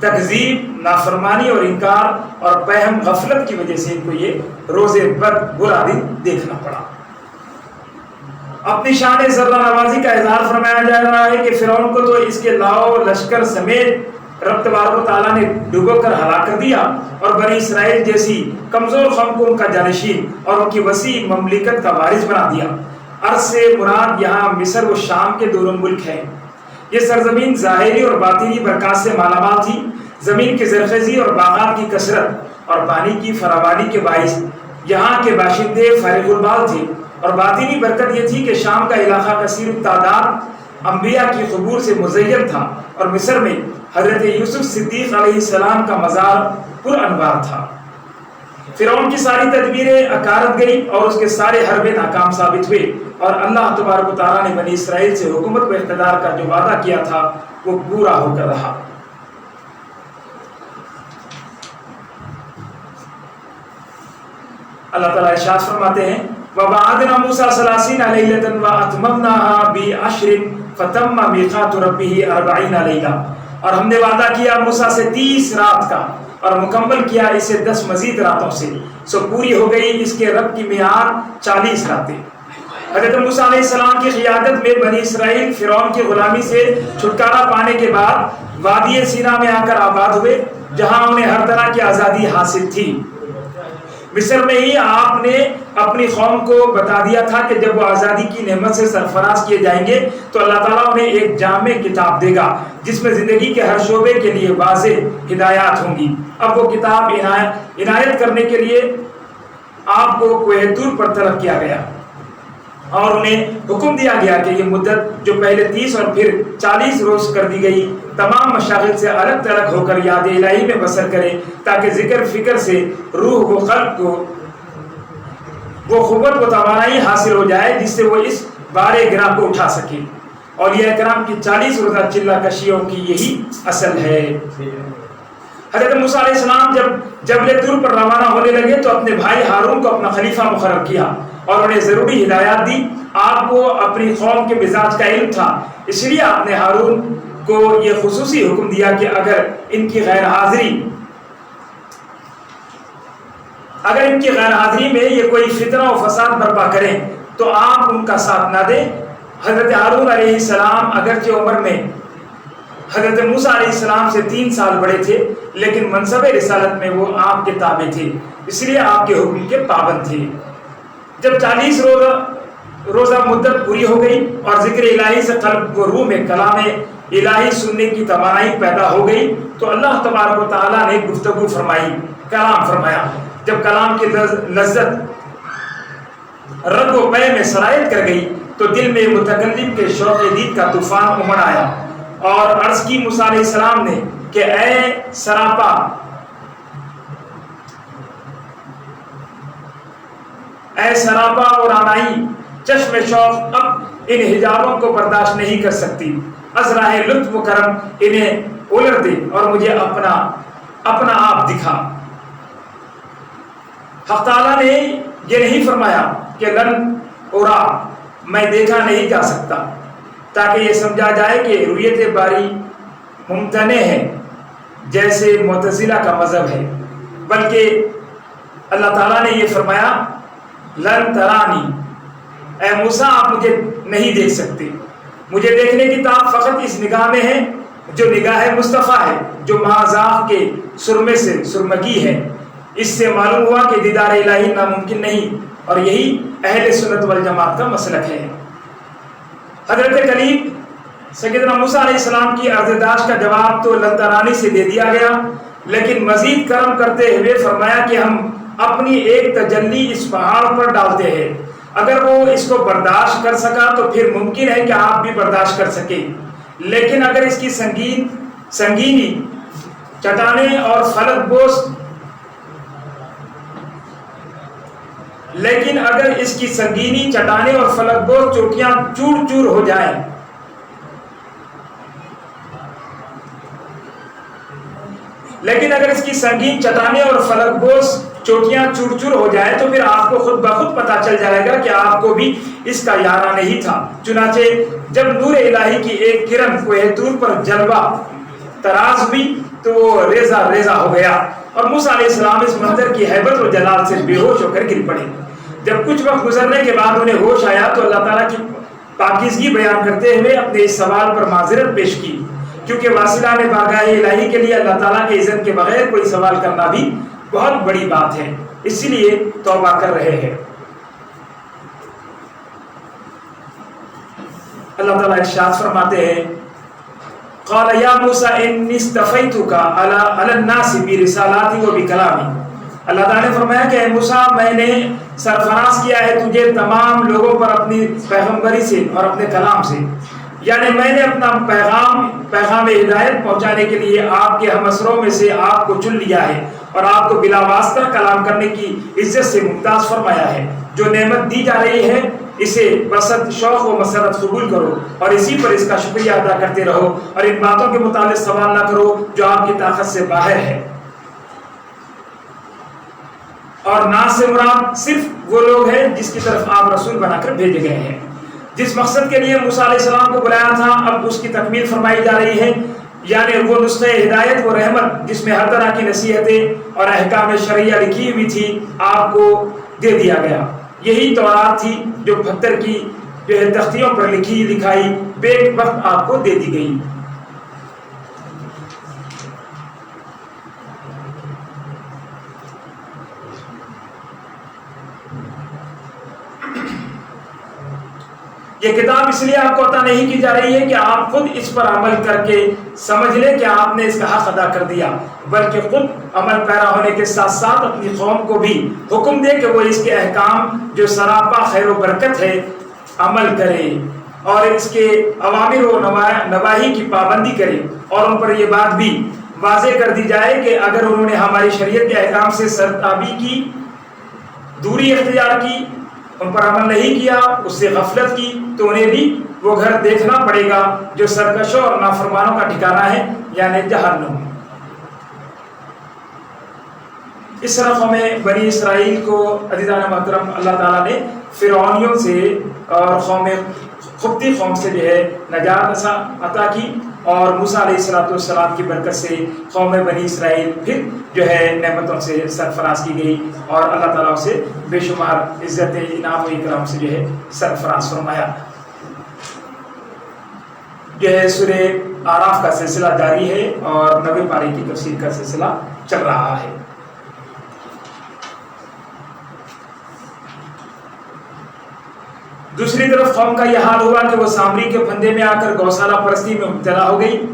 تکذیب، نافرمانی اور انکار اور پہم غفلت کی وجہ سے ان کو یہ روز برا دن دیکھنا پڑا۔ اپنی شان ذرہ نوازی کا اظہار فرمایا جا رہا ہے کہ فرعون کو تو اس کے لاؤ لشکر سمیت رب تبارک و تعالیٰ نے ڈبو کر ہلاک کر دیا، اور بنی اسرائیل جیسی کمزور قوم کو ان کا جانشین اور ان کی وسیع مملکت کا وارث بنا دیا۔ عرض سے مراد یہاں مصر و شام کے دونوں ملک ہیں۔ یہ سرزمین ظاہری اور باطنی برکات سے مالا مال تھی۔ زمین کی زرخیزی اور باغات کی کثرت اور پانی کی فراوانی کے باعث یہاں کے باشندے فارغ البال تھے، اور باطنی برکت یہ تھی کہ شام کا علاقہ کثیر التعداد انبیاء کی قبور سے مزین تھا، اور مصر میں حضرت یوسف صدیق علیہ السلام کا مزار پر انوار تھا۔ فرعون کی ساری تدبیریں اکارت گئی اور اس کے سارے حربے ناکام ثابت ہوئے، اور اللہ تبارک و تعالیٰ نے بنی اسرائیل سے حکومت و اقتدار کا جو وعدہ کیا تھا وہ پورا ہو کر رہا۔ اللہ تعالیٰ ارشاد فرماتے ہیں وَوَعَدْنَا مُوسَىٰ 30 لَيْلَةً وَأَتْمَمْنَاهَا بِعَشْرٍ فَتَمَّ مِيقَاتُ رَبِّهِ 40 لَيْلَةً، اور ہم نے وعدہ کیا موسیٰ سے 30 رات کا اور مکمل کیا اسے 10 مزید راتوں سے، سو پوری ہو گئی اس کے رب کی میعاد 40 راتیں۔ حضرت موسیٰ علیہ السلام کی قیادت میں بنی اسرائیل فرعون کی غلامی سے چھٹکارا پانے کے بعد وادی سینا میں آ کر آباد ہوئے، جہاں انہیں ہر طرح کی آزادی حاصل تھی۔ مصر میں ہی آپ نے اپنی قوم کو بتا دیا تھا کہ جب وہ آزادی کی نعمت سے سرفراز کیے جائیں گے تو اللہ تعالیٰ انہیں ایک جامع کتاب دے گا جس میں زندگی کے ہر شعبے کے لیے واضح ہدایات ہوں گی۔ اب وہ کتاب عنایت کرنے کے لیے آپ کو کوہ طور پر طلب کیا گیا، اور انہیں حکم دیا گیا کہ یہ مدت جو پہلے 30 اور پھر 40 روز کر دی گئی تمام مشاغل سے الگ تلگ ہو کر یاد الہی میں بسر کرے، تاکہ ذکر فکر سے روح و قلب کو وہ قوت و توانائی حاصل ہو جائے جس سے وہ اس بارے گراں کو اٹھا سکے۔ اولیاء کرام کی 40 روزہ چلہ کشیوں کی یہی اصل ہے۔ حضرت موسیٰ علیہ السلام جب جبل طور پر روانہ ہونے لگے تو اپنے بھائی ہارون کو اپنا خلیفہ مقرر کیا اور انہیں ضروری ہدایات دی۔ آپ کو اپنی قوم کے مزاج کا علم تھا، اس لیے آپ نے ہارون کو یہ خصوصی حکم دیا کہ اگر ان کی غیر حاضری میں یہ کوئی فتنہ و فساد برپا کریں تو آپ ان کا ساتھ نہ دیں۔ حضرت ہارون علیہ السلام اگرچہ عمر میں حضرت موسیٰ علیہ السلام سے 3 سال بڑے تھے، لیکن منصب رسالت میں وہ آپ کے تابع تھے، اس لیے آپ کے حکم کے پابند تھے۔ جب 40 روزہ مدت پوری ہو گئی اور ذکر الہی سے قلب و روح میں کلام الہی سننے کی توانائی پیدا ہو گئی تو اللہ تبارک و تعالیٰ نے گفتگو فرمائی، کلام فرمایا۔ جب کلام کی لذت رگ و پے میں سرایت کر گئی تو دل میں متکلم کے شوق دید کا طوفان امڑ آیا، اور عرض کی موسیٰ علیہ السلام نے کہ اے سراپا اور آنائی چشم شوق اب ان حجابوں کو برداشت نہیں کر سکتی، از راہ لطف و کرم انہیں الٹ دے اور مجھے اپنا آپ دکھا۔ حق تعالیٰ نے یہ نہیں فرمایا کہ لن اورا، میں دیکھا نہیں جا سکتا، تاکہ یہ سمجھا جائے کہ رؤیت باری ممتنع ہے جیسے معتزلہ کا مذہب ہے، بلکہ اللہ تعالیٰ نے یہ فرمایا لن ترانی، اے موسیٰ آپ مجھے نہیں دیکھ سکتے، مجھے دیکھنے کی طاقت فقط اس نگاہ میں ہے جو نگاہ مصطفیٰ ہے، جو معذاق کے سرمے سے سرمگی ہے۔ اس سے معلوم ہوا کہ دیدار الہی ناممکن نہیں، اور یہی اہل سنت والجماعت کا مسلک ہے۔ حضرت کلیم سیدنا موسیٰ علیہ السلام کی عرضداشت کا جواب تو لن ترانی سے دے دیا گیا، لیکن مزید کرم کرتے ہوئے فرمایا کہ ہم اپنی ایک تجلی اس پہاڑ پر ڈالتے ہیں، اگر وہ اس کو برداشت کر سکا تو پھر ممکن ہے کہ آپ بھی برداشت کر سکیں، لیکن اگر اس کی سنگینی چٹانیں اور فلک بوس چوٹیاں چور چور ہو جائیں، لیکن اگر اس کی سنگین چٹانیں اور فلک بوس چوٹیاں چور چور ہو جائے تو پھر آپ کو خود بخود پتا چل جائے گا کہ آپ کو بھی اس کا یارہ نہیں تھا۔ چنانچہ جب نور الہی کی ایک کرن کوہ طور پر جلوہ تراز ہوئی تو وہ ریزہ ریزہ ہو گیا اور موسیٰ علیہ السلام اس منظر کی ہیبت و جلال سے بے ہوش ہو کر گر پڑے. جب کچھ وقت گزرنے کے بعد انہیں ہوش آیا تو اللہ تعالیٰ کی پاکیزگی بیان کرتے ہوئے اپنے اس سوال پر معذرت پیش کی، کیونکہ واصلان بارگاہ الہی کے لیے اللہ تعالیٰ کے اذن کے بغیر کوئی سوال کرنا بھی بہت بڑی بات ہے، اسی لیے توبہ کر رہے ہیں. اللہ تعالیٰ ارشاد فرماتے ہیں قال یا موسیٰ انی اصطفیتک علی الناس برسالاتی و بکلامی. اللہ تعالیٰ نے فرمایا کہ اے موسیٰ میں نے سرفراز کیا ہے تجھے تمام لوگوں پر اپنی پیغمبری سے اور اپنے کلام سے، یعنی میں نے اپنا پیغام ہدایت پہنچانے کے لیے آپ کے ہم اسروں میں سے آپ کو چن لیا ہے اور آپ کو بلا واسطہ کلام کرنے کی عزت سے ممتاز فرمایا ہے. جو نعمت دی جا رہی ہے اسے بسط شوق و مسرت قبول کرو اور اسی پر اس کا شکریہ ادا کرتے رہو اور ان باتوں کے متعلق سوال نہ کرو جو آپ کی طاقت سے باہر ہے. اور ناس سے مراد صرف وہ لوگ ہیں جس کی طرف آپ رسول بنا کر بھیجے گئے ہیں. جس مقصد کے لیے موسیٰ علیہ السلام کو بلایا تھا اب اس کی تکمیل فرمائی جا رہی ہے، یعنی وہ نسخہ ہدایت و رحمت جس میں ہر طرح کی نصیحتیں اور احکام شرعیہ لکھی ہوئی تھی آپ کو دے دیا گیا. یہی تورات تھی جو پتھر کی تختیوں پر لکھائی بے وقت آپ کو دے دی گئی. یہ کتاب اس لیے آپ کو عطا نہیں کی جا رہی ہے کہ آپ خود اس پر عمل کر کے سمجھ لیں کہ آپ نے اس کا حق ادا کر دیا، بلکہ خود عمل پیرا ہونے کے ساتھ ساتھ اپنی قوم کو بھی حکم دے کہ وہ اس کے احکام جو سراپا خیر و برکت ہے عمل کرے اور اس کے اوامر و نواہی کی پابندی کرے. اور ان پر یہ بات بھی واضح کر دی جائے کہ اگر انہوں نے ہماری شریعت کے احکام سے سرتابی کی، دوری اختیار کی، ان پر عمل نہیں کیا، اس سے غفلت کی، تو انہیں بھی وہ گھر دیکھنا پڑے گا جو سرکشوں اور نافرمانوں کا ٹھکانہ ہے، یعنی جہنم. اس طرح قوم بنی اسرائیل کو عزیزان محترم اللہ تعالیٰ نے فرعونیوں سے اور قوم قبطی قوم سے جو ہے نجات عطا کی، اور موسیٰ علیہ السلام کی برکت سے قوم بنی اسرائیل پھر جو ہے نعمتوں سے سرفراز کی گئی اور اللہ تعالیٰ اسے بے شمار عزت انعام و اکرام سے جو ہے سرفراز فرمایا. جو ہے سورہ اعراف کا سلسلہ جاری ہے اور 90 پارے کی تفسیر کا سلسلہ چل رہا ہے. دوسری طرف قوم کا یہ حال ہوا کہ وہ سامری کے پھندے میں آ کر گوسالہ پرستی میں مبتلا ہو گئی.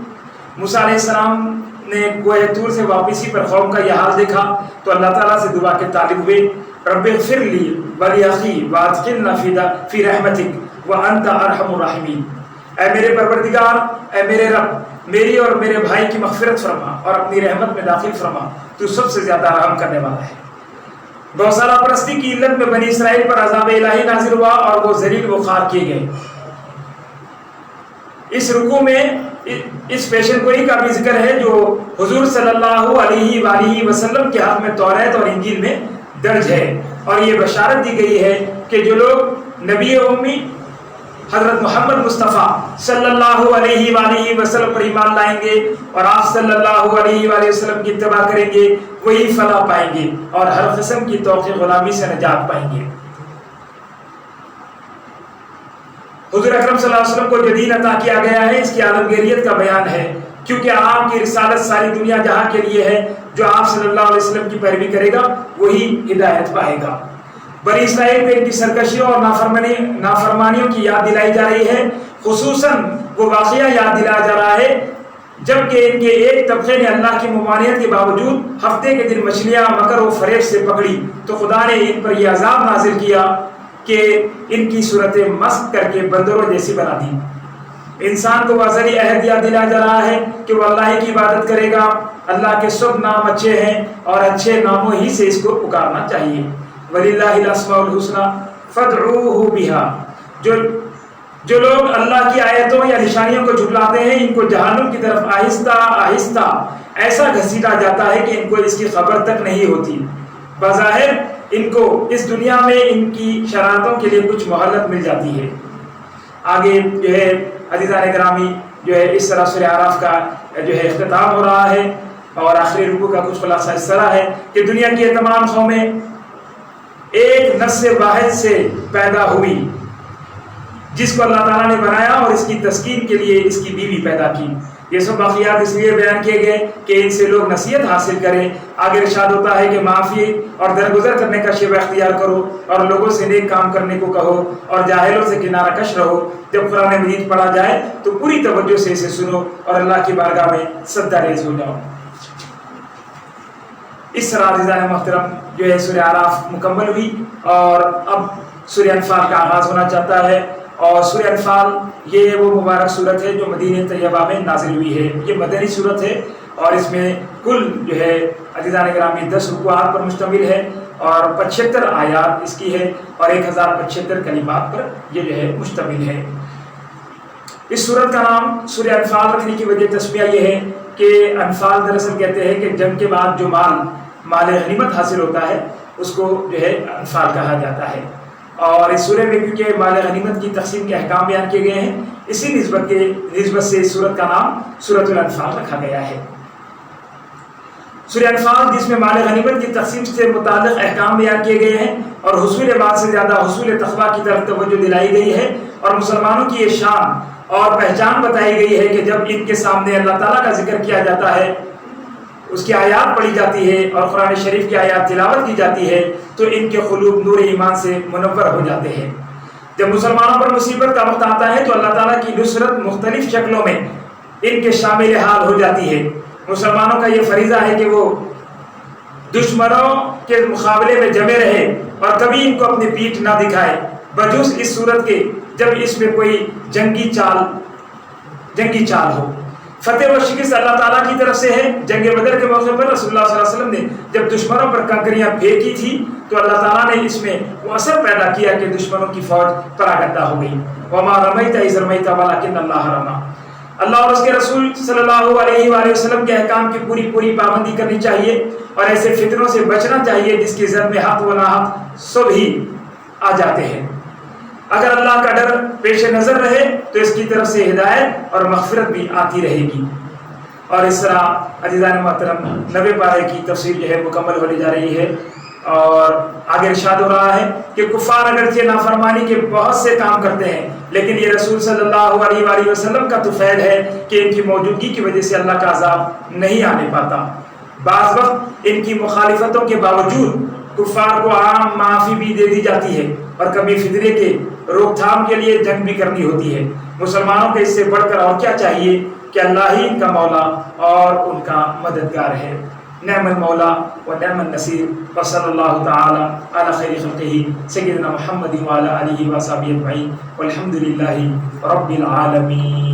موسیٰ علیہ السلام نے کوہ طور سے واپسی پر قوم کا یہ حال دیکھا تو اللہ تعالیٰ سے دعا کے طالب ہوئے رب اغفر لی ولی اخی وادخلنا فی رحمتک وانت ارحم الراحمین. اے میرے پروردگار، اے میرے رب، میری اور میرے بھائی کی مغفرت فرما اور اپنی رحمت میں داخل فرما، تو سب سے زیادہ رحم کرنے والا ہے. گوسالہ پرستی کی علت میں بنی اسرائیل پر عذاب الہی نازل ہوا اور وہ ذلیل و خوار کیے گئے. اس رکوع میں اس پیشن گوئی کا بھی ذکر ہے جو حضور صلی اللہ علیہ وآلہ وسلم کے حق میں توریت اور انجیل میں درج ہے، اور یہ بشارت دی گئی ہے کہ جو لوگ نبی امی حضرت محمد مصطفیٰ صلی اللہ علیہ وآلہ وسلم پر ایمان لائیں گے اور آپ صلی اللہ علیہ وآلہ وسلم کی اتباع کریں گے وہی فلاح پائیں گے اور ہر قسم کی توقع غلامی سے نجات پائیں گے. حضور اکرم صلی اللہ علیہ وسلم کو جو دین عطا کیا گیا ہے اس کی عالمگیریت کا بیان ہے، کیونکہ آپ کی رسالت ساری دنیا جہاں کے لیے ہے. جو آپ صلی اللہ علیہ وسلم کی پیروی کرے گا وہی ہدایت پائے گا. بنی اسرائیل میں ان کی سرکشیوں اور نافرمانیوں کی یاد دلائی جا رہی ہے. خصوصاً وہ واقعہ یاد دلایا جا رہا ہے جبکہ ان کے ایک طبقے نے اللہ کی ممانعت کے باوجود ہفتے کے دن مچھلیاں مکر و فریب سے پکڑی تو خدا نے ان پر یہ عذاب نازل کیا کہ ان کی صورتیں مست کر کے بندروں جیسی بنا دی. انسان کو ازلی عہد یاد دلایا جا رہا ہے کہ وہ اللہ کی عبادت کرے گا. اللہ کے سب نام اچھے ہیں اور اچھے ناموں ہی سے اس کو پکارنا چاہیے. وَلِلَّهِ الْأَسْمَاءُ الْحُسْنَى فَادْعُوهُ بِهَا. جو لوگ اللہ کی آیتوں یا نشانیوں کو جھٹلاتے ہیں ان کو جہنم کی طرف آہستہ آہستہ ایسا گھسیٹا جاتا ہے کہ ان کو اس کی خبر تک نہیں ہوتی. بظاہر ان کو اس دنیا میں ان کی شرارتوں کے لیے کچھ مہلت مل جاتی ہے. آگے جو ہے عزیزان گرامی جو ہے اس طرح سورہ اعراف کا جو ہے اختتام ہو رہا ہے اور آخری رکوع کا کچھ خلاصہ اس طرح ہے کہ دنیا کی تمام قومیں ایک نسل واحد سے پیدا ہوئی جس کو اللہ تعالیٰ نے بنایا اور اس کی تسکین کے لیے اس کی بیوی پیدا کی. یہ سب واقعات اس لیے بیان کیے گئے کہ ان سے لوگ نصیحت حاصل کریں. آگے ارشاد ہوتا ہے کہ معافی اور درگزر کرنے کا شیوہ اختیار کرو اور لوگوں سے نیک کام کرنے کو کہو اور جاہلوں سے کنارہ کش رہو. جب قرآن مجید پڑھا جائے تو پوری توجہ سے اسے سنو اور اللہ کی بارگاہ میں سجدہ ریز ہو جاؤ. اس طرح عزیزان محترم جو ہے سورہ اعراف مکمل ہوئی اور اب سورہ انفال کا آغاز ہونا چاہتا ہے. اور سورہ انفال یہ وہ مبارک صورت ہے جو مدینہ طیبہ میں نازل ہوئی ہے. یہ مدنی صورت ہے اور اس میں کل جو ہے عزیزان گرامی 10 رکوعات پر مشتمل ہے اور 75 آیات اس کی ہے اور 1075 کلمات پر یہ جو ہے مشتمل ہے. اس صورت کا نام سورہ انفال رکھنے کی وجہ تسمیہ یہ ہے کہ انفال دراصل کہتے ہیں کہ جنگ کے بعد جو مال غنیمت حاصل ہوتا ہے اس کو جو ہے انفال کہا جاتا ہے. اور اس سورہ میں کیونکہ مال غنیمت کی تقسیم کے احکام بیان کیے گئے ہیں اسی نسبت سے اس سورت کا نام سورۃ الانفال رکھا گیا ہے. سورہ انفال جس میں مال غنیمت کی تقسیم سے متعلق احکام بیان کیے گئے ہیں اور حصول مال سے زیادہ حصول تقویٰ کی طرف توجہ دلائی گئی ہے اور مسلمانوں کی یہ شان اور پہچان بتائی گئی ہے کہ جب ان کے سامنے اللہ تعالیٰ کا ذکر کیا جاتا ہے اس کی آیات پڑھی جاتی ہے اور قرآن شریف کی آیات تلاوت کی جاتی ہے تو ان کے قلوب نور ایمان سے منور ہو جاتے ہیں. جب مسلمانوں پر مصیبت کا وقت آتا ہے تو اللہ تعالیٰ کی نصرت مختلف شکلوں میں ان کے شامل حال ہو جاتی ہے. مسلمانوں کا یہ فریضہ ہے کہ وہ دشمنوں کے مقابلے میں جمے رہے اور کبھی ان کو اپنی پیٹھ نہ دکھائے بجز اس صورت کے جب اس میں کوئی جنگی چال ہو. فتح و شکست اللہ تعالیٰ کی طرف سے ہے. جنگ بدر کے موقع پر رسول اللہ صلی اللہ علیہ وسلم نے جب دشمنوں پر کنکریاں پھینکی تھی تو اللہ تعالیٰ نے اس میں وہ اثر پیدا کیا کہ دشمنوں کی فوج پراگندہ ہو گئی. وما رمیت اذ رمیت ولکن اللہ رمی. اللہ اور اس کے رسول صلی اللہ علیہ وآلہ وسلم کے احکام کی پوری پابندی کرنی چاہیے اور ایسے فتنوں سے بچنا چاہیے جس کی زد میں حق و ناحق سب ہی آ جاتے ہیں. اگر اللہ کا ڈر پیش نظر رہے تو اس کی طرف سے ہدایت اور مغفرت بھی آتی رہے گی. اور اس طرح عزیزان محترم 90 پارے کی تفسیر جو ہے مکمل ہونے جا رہی ہے اور آگے ارشاد ہو رہا ہے کہ کفار اگرچہ نافرمانی کے بہت سے کام کرتے ہیں لیکن یہ رسول صلی اللہ علیہ وآلہ وسلم کا توفیل ہے کہ ان کی موجودگی کی وجہ سے اللہ کا عذاب نہیں آنے پاتا. بعض وقت ان کی مخالفتوں کے باوجود کفار کو عام معافی بھی دے دی جاتی ہے اور کبھی فتنے کے روک تھام کے لیے جنگ بھی کرنی ہوتی ہے. مسلمانوں کو اس سے بڑھ کر اور کیا چاہیے کہ اللہ ہی ان کا مولا اور ان کا مددگار ہے. نعم المولا و نعم النصیر وصلی اللہ تعالی علی خیر خلقہ سیدنا محمد وعلی آلہ وصحبہ اجمعین والحمد للہ رب العالمین.